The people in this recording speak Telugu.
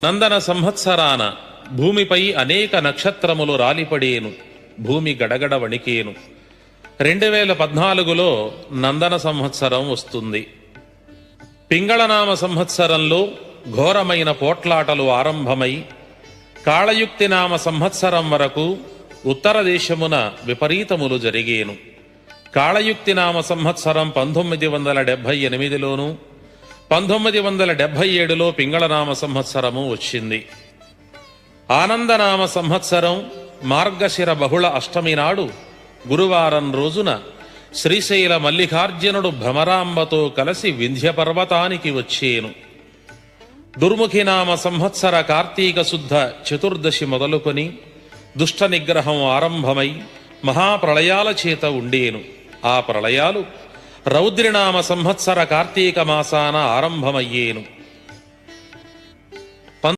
నందన సంవత్సరాన భూమిపై అనేక నక్షత్రములు రాలిపడేను. భూమి గడగడ వణికేను. 2014లో నందన సంవత్సరం వస్తుంది. పింగళనామ సంవత్సరంలో ఘోరమైన పోట్లాటలు ఆరంభమై కాళయుక్తి నామ సంవత్సరం వరకు ఉత్తర దేశమున విపరీతములు జరిగేను. కాళయుక్తి నామ సంవత్సరం 1978లోను 1977లో పింగళనామ సంవత్సరము వచ్చింది. ఆనందనామ సంవత్సరం మార్గశిర బహుళ అష్టమి నాడు గురువారం రోజున శ్రీశైల మల్లికార్జునుడు భ్రమరాంబతో కలిసి వింధ్య పర్వతానికి వచ్చేను. దుర్ముఖినామ సంవత్సర కార్తీక శుద్ధ చతుర్దశి మొదలుకొని దుష్ట నిగ్రహం ఆరంభమై మహాప్రళయాల చేత ఉండేను. ఆ ప్రళయాలు రౌద్రినామ సంవత్సర కార్తీక మాసాన ఆరంభమయ్యేను.